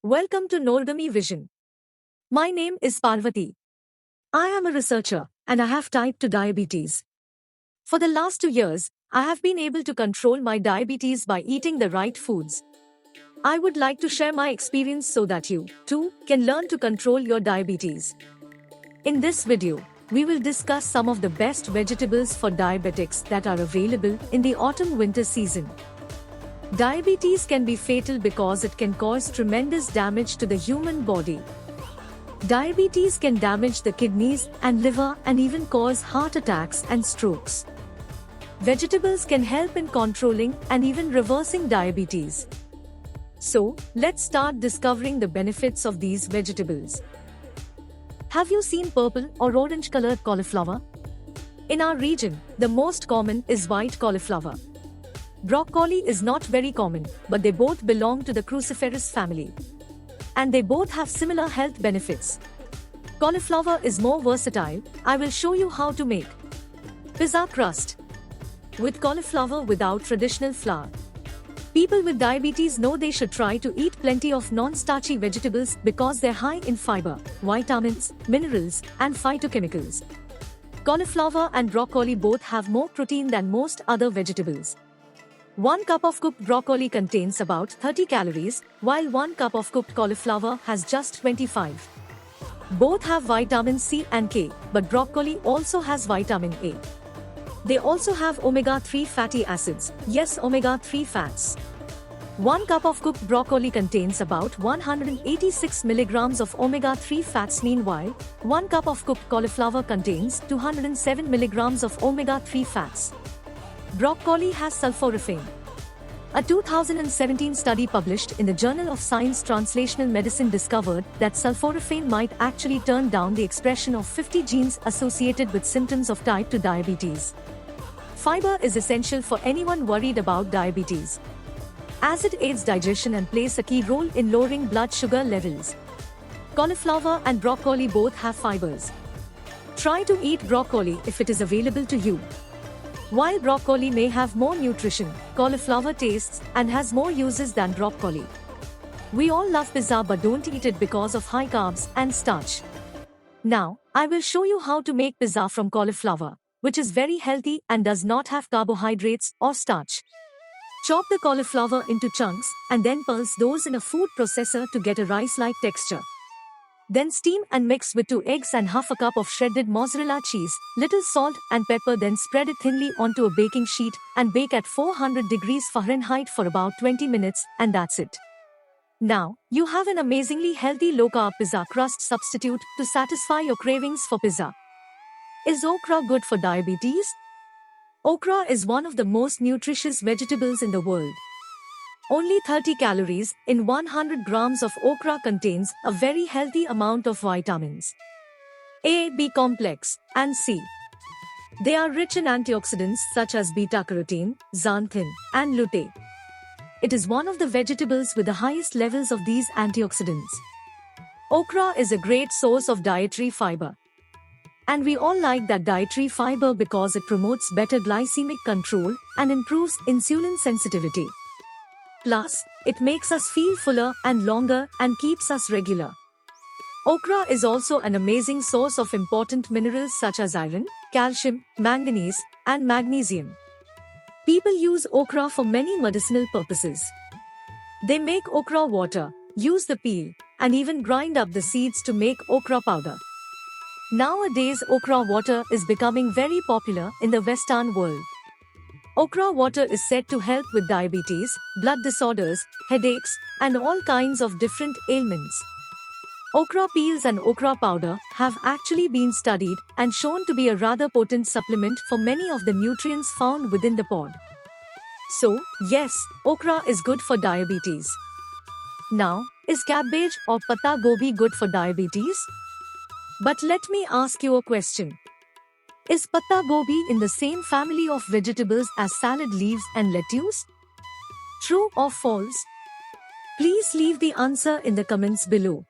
Welcome to Noldami Vision. My name is Parvati. I am a researcher and I have type 2 diabetes. For the last 2 years, I have been able to control my diabetes by eating the right foods. I would like to share my experience so that you, too, can learn to control your diabetes. In this video, we will discuss some of the best vegetables for diabetics that are available in the autumn-winter season. Diabetes can be fatal because it can cause tremendous damage to the human body. Diabetes can damage the kidneys and liver and even cause heart attacks and strokes. Vegetables can help in controlling and even reversing diabetes. So, let's start discovering the benefits of these vegetables. Have you seen purple or orange-colored cauliflower? In our region, the most common is white cauliflower. Broccoli is not very common, but they both belong to the cruciferous family. And they both have similar health benefits. Cauliflower is more versatile. I will show you how to make pizza crust with cauliflower without traditional flour. People with diabetes know they should try to eat plenty of non-starchy vegetables because they're high in fiber, vitamins, minerals, and phytochemicals. Cauliflower and broccoli both have more protein than most other vegetables. 1 cup of cooked broccoli contains about 30 calories, while 1 cup of cooked cauliflower has just 25. Both have vitamin C and K, but broccoli also has vitamin A. They also have omega-3 fatty acids, yes, omega-3 fats. 1 cup of cooked broccoli contains about 186 milligrams of omega-3 fats. Meanwhile, 1 cup of cooked cauliflower contains 207 milligrams of omega-3 fats. Broccoli has sulforaphane. A 2017 study published in the Journal of Science Translational Medicine discovered that sulforaphane might actually turn down the expression of 50 genes associated with symptoms of type 2 diabetes. Fiber is essential for anyone worried about diabetes, as it aids digestion and plays a key role in lowering blood sugar levels. Cauliflower and broccoli both have fibers. Try to eat broccoli if it is available to you. While broccoli may have more nutrition, cauliflower tastes and has more uses than broccoli. We all love pizza but don't eat it because of high carbs and starch. Now, I will show you how to make pizza from cauliflower, which is very healthy and does not have carbohydrates or starch. Chop the cauliflower into chunks and then pulse those in a food processor to get a rice-like texture. Then steam and mix with 2 eggs and half a cup of shredded mozzarella cheese, little salt and pepper. Then spread it thinly onto a baking sheet and bake at 400 degrees Fahrenheit for about 20 minutes, and that's it. Now, you have an amazingly healthy low-carb pizza crust substitute to satisfy your cravings for pizza. Is okra good for diabetes? Okra is one of the most nutritious vegetables in the world. Only 30 calories in 100 grams of okra contains a very healthy amount of vitamins A, B complex, and C. They are rich in antioxidants such as beta-carotene, xanthan, and lutein. It is one of the vegetables with the highest levels of these antioxidants. Okra is a great source of dietary fiber. And we all like that dietary fiber because it promotes better glycemic control and improves insulin sensitivity. Plus, it makes us feel fuller and longer and keeps us regular. Okra is also an amazing source of important minerals such as iron, calcium, manganese, and magnesium. People use okra for many medicinal purposes. They make okra water, use the peel, and even grind up the seeds to make okra powder. Nowadays, okra water is becoming very popular in the Western world. Okra water is said to help with diabetes, blood disorders, headaches, and all kinds of different ailments. Okra peels and okra powder have actually been studied and shown to be a rather potent supplement for many of the nutrients found within the pod. So, yes, okra is good for diabetes. Now, is cabbage or patta gobi good for diabetes? But let me ask you a question. Is patta gobi in the same family of vegetables as salad leaves and lettuce? True or false? Please leave the answer in the comments below.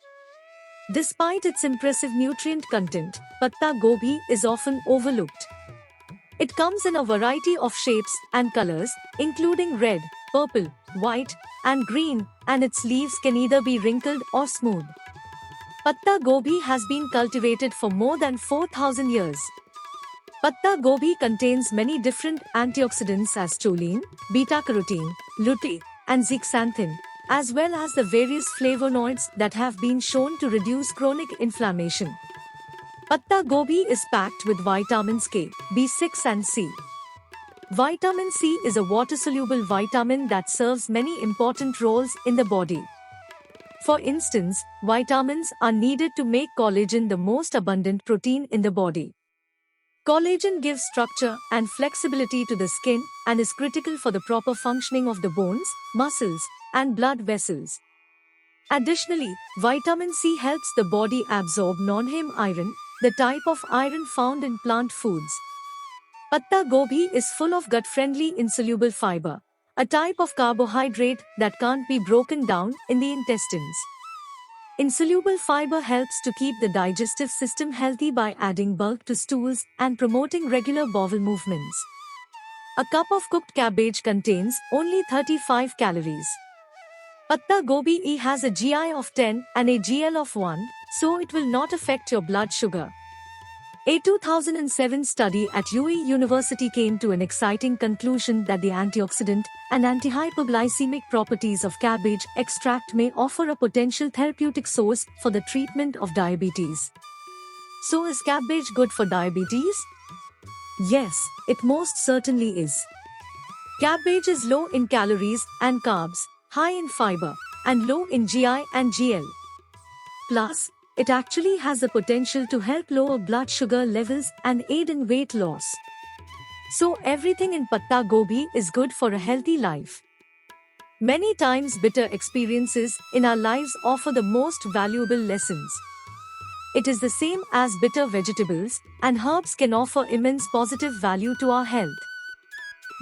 Despite its impressive nutrient content, patta gobi is often overlooked. It comes in a variety of shapes and colors, including red, purple, white, and green, and its leaves can either be wrinkled or smooth. Patta gobi has been cultivated for more than 4,000 years. Patta gobi contains many different antioxidants as choline, beta-carotene, lutein, and zeaxanthin, as well as the various flavonoids that have been shown to reduce chronic inflammation. Patta gobi is packed with vitamins K, B6 and C. Vitamin C is a water-soluble vitamin that serves many important roles in the body. For instance, vitamins are needed to make collagen, the most abundant protein in the body. Collagen gives structure and flexibility to the skin and is critical for the proper functioning of the bones, muscles, and blood vessels. Additionally, vitamin C helps the body absorb non-heme iron, the type of iron found in plant foods. Patta gobi is full of gut-friendly insoluble fiber, a type of carbohydrate that can't be broken down in the intestines. Insoluble fiber helps to keep the digestive system healthy by adding bulk to stools and promoting regular bowel movements. A cup of cooked cabbage contains only 35 calories. Patta gobi has a GI of 10 and a GL of 1, so it will not affect your blood sugar. A 2007 study at UE University came to an exciting conclusion that the antioxidant and antihypoglycemic properties of cabbage extract may offer a potential therapeutic source for the treatment of diabetes. So is cabbage good for diabetes? Yes, it most certainly is. Cabbage is low in calories and carbs, high in fiber, and low in GI and GL. Plus, it actually has the potential to help lower blood sugar levels and aid in weight loss. So everything in Patta gobi is good for a healthy life. Many times bitter experiences in our lives offer the most valuable lessons. It is the same as bitter vegetables, and herbs can offer immense positive value to our health.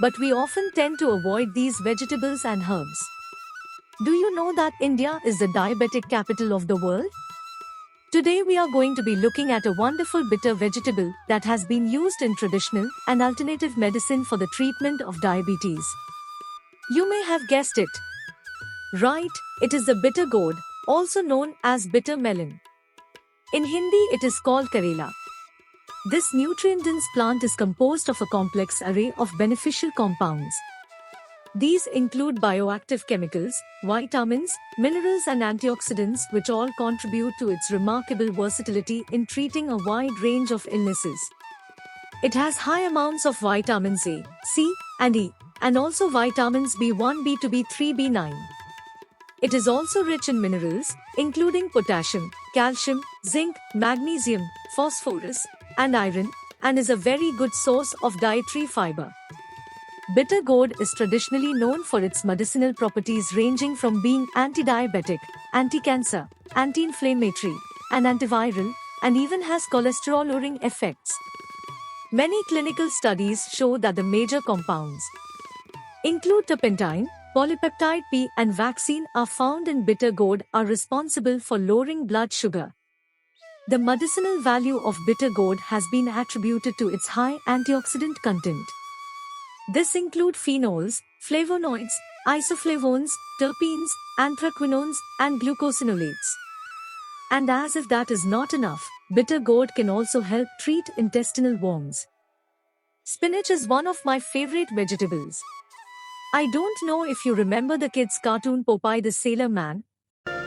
But we often tend to avoid these vegetables and herbs. Do you know that India is the diabetic capital of the world? Today we are going to be looking at a wonderful bitter vegetable that has been used in traditional and alternative medicine for the treatment of diabetes. You may have guessed it. Right, it is the bitter gourd, also known as bitter melon. In Hindi it is called Karela. This nutrient-dense plant is composed of a complex array of beneficial compounds. These include bioactive chemicals, vitamins, minerals and antioxidants, which all contribute to its remarkable versatility in treating a wide range of illnesses. It has high amounts of vitamins A, C, and E, and also vitamins B1, B2, B3, B9. It is also rich in minerals, including potassium, calcium, zinc, magnesium, phosphorus, and iron, and is a very good source of dietary fiber. Bitter gourd is traditionally known for its medicinal properties ranging from being anti-diabetic, anti-cancer, anti-inflammatory, and antiviral, and even has cholesterol-lowering effects. Many clinical studies show that the major compounds include turpentine, polypeptide P, and vaccine are found in bitter gourd are responsible for lowering blood sugar. The medicinal value of bitter gourd has been attributed to its high antioxidant content. This include phenols, flavonoids, isoflavones, terpenes, anthraquinones, and glucosinolates. And as if that is not enough, bitter gourd can also help treat intestinal worms. Spinach is one of my favorite vegetables. I don't know if you remember the kids' cartoon Popeye the Sailor Man.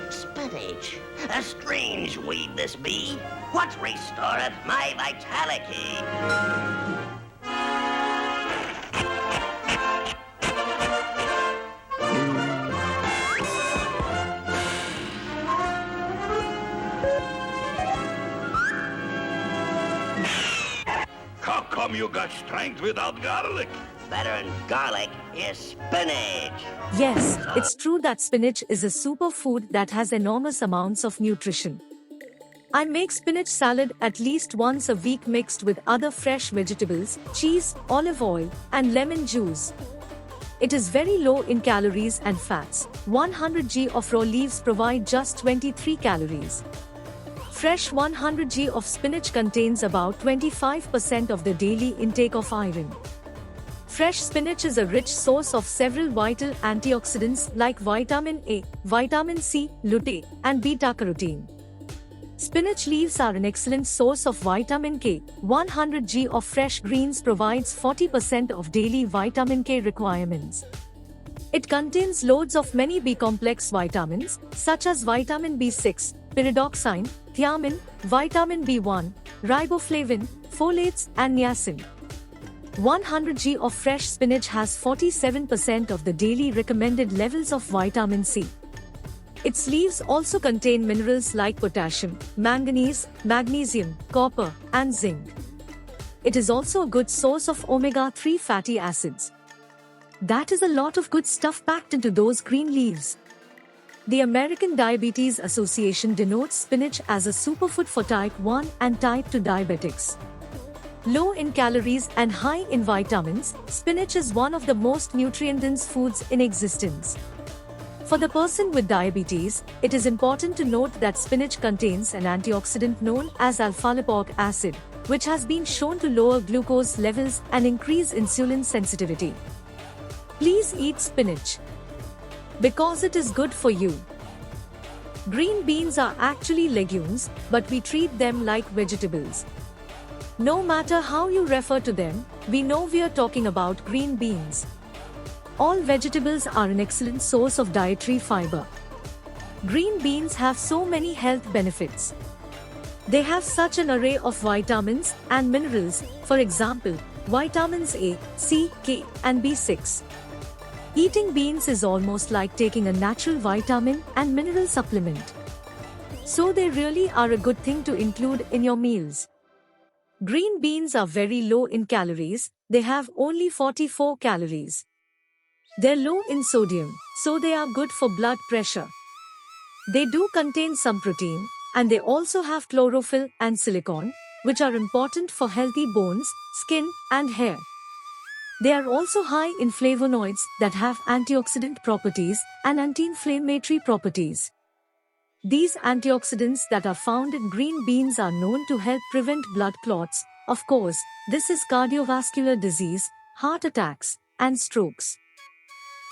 Spinach, a strange weed this be. What restoreth my vitality? How come you got strength without garlic? Better than garlic is spinach. Yes, it's true that spinach is a superfood that has enormous amounts of nutrition. I make spinach salad at least once a week mixed with other fresh vegetables, cheese, olive oil, and lemon juice. It is very low in calories and fats. 100 g of raw leaves provide just 23 calories. Fresh 100 g of spinach contains about 25% of the daily intake of iron. Fresh spinach is a rich source of several vital antioxidants like vitamin A, vitamin C, lutein, and beta-carotene. Spinach leaves are an excellent source of vitamin K. 100 g of fresh greens provides 40% of daily vitamin K requirements. It contains loads of many B-complex vitamins, such as vitamin B6, pyridoxine, thiamine, vitamin B1, riboflavin, folates, and niacin. 100 g of fresh spinach has 47% of the daily recommended levels of vitamin C. Its leaves also contain minerals like potassium, manganese, magnesium, copper, and zinc. It is also a good source of omega-3 fatty acids. That is a lot of good stuff packed into those green leaves. The American Diabetes Association denotes spinach as a superfood for type 1 and type 2 diabetics. Low in calories and high in vitamins, spinach is one of the most nutrient-dense foods in existence. For the person with diabetes, it is important to note that spinach contains an antioxidant known as alpha-lipoic acid, which has been shown to lower glucose levels and increase insulin sensitivity. Please eat spinach because it is good for you. Green beans are actually legumes, but we treat them like vegetables. No matter how you refer to them, we know we are talking about green beans. All vegetables are an excellent source of dietary fiber. Green beans have so many health benefits. They have such an array of vitamins and minerals, for example, vitamins A, C, K, and B6. Eating beans is almost like taking a natural vitamin and mineral supplement. So they really are a good thing to include in your meals. Green beans are very low in calories, they have only 44 calories. They're low in sodium, so they are good for blood pressure. They do contain some protein, and they also have chlorophyll and silicon, which are important for healthy bones, skin, and hair. They are also high in flavonoids that have antioxidant properties and anti-inflammatory properties. These antioxidants that are found in green beans are known to help prevent blood clots. Of course, this is cardiovascular disease, heart attacks, and strokes.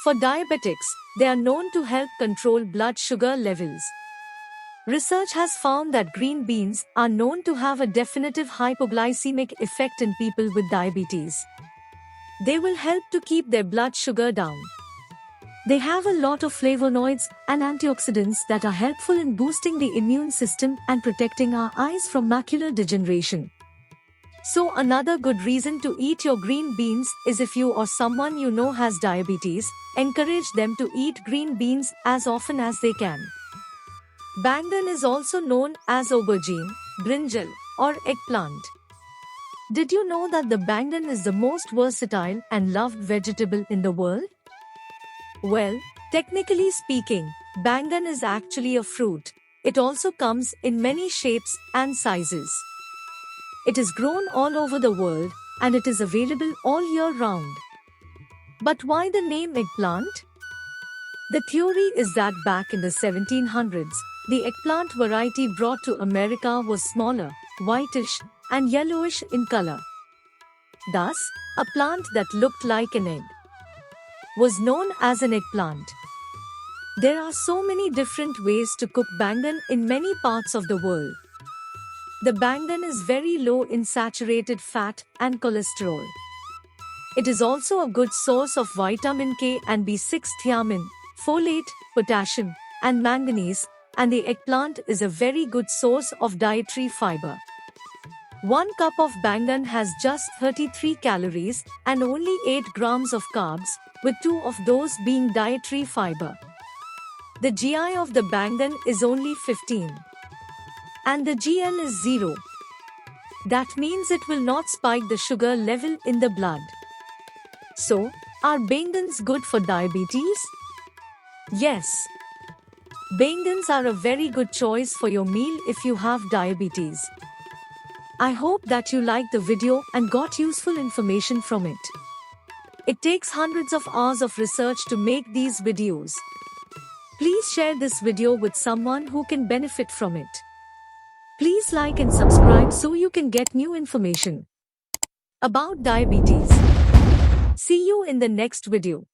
For diabetics, they are known to help control blood sugar levels. Research has found that green beans are known to have a definitive hypoglycemic effect in people with diabetes. They will help to keep their blood sugar down. They have a lot of flavonoids and antioxidants that are helpful in boosting the immune system and protecting our eyes from macular degeneration. So another good reason to eat your green beans is if you or someone you know has diabetes, encourage them to eat green beans as often as they can. Bangan is also known as aubergine, brinjal, or eggplant. Did you know that the bangan is the most versatile and loved vegetable in the world? Well, technically speaking, bangan is actually a fruit. It also comes in many shapes and sizes. It is grown all over the world, and it is available all year round. But why the name eggplant? The theory is that back in the 1700s, the eggplant variety brought to America was smaller, whitish, and yellowish in color. Thus, a plant that looked like an egg was known as an eggplant. There are so many different ways to cook bangan in many parts of the world. The bangan is very low in saturated fat and cholesterol. It is also a good source of vitamin K and B6, thiamine, folate, potassium, and manganese, and the eggplant is a very good source of dietary fiber. 1 cup of bangan has just 33 calories and only 8 grams of carbs, with 2 of those being dietary fiber. The GI of the bangan is only 15. And the GL is 0. That means it will not spike the sugar level in the blood. So, are bangans good for diabetes? Yes. Bangans are a very good choice for your meal if you have diabetes. I hope that you liked the video and got useful information from it. It takes hundreds of hours of research to make these videos. Please share this video with someone who can benefit from it. Please like and subscribe so you can get new information about diabetes. See you in the next video.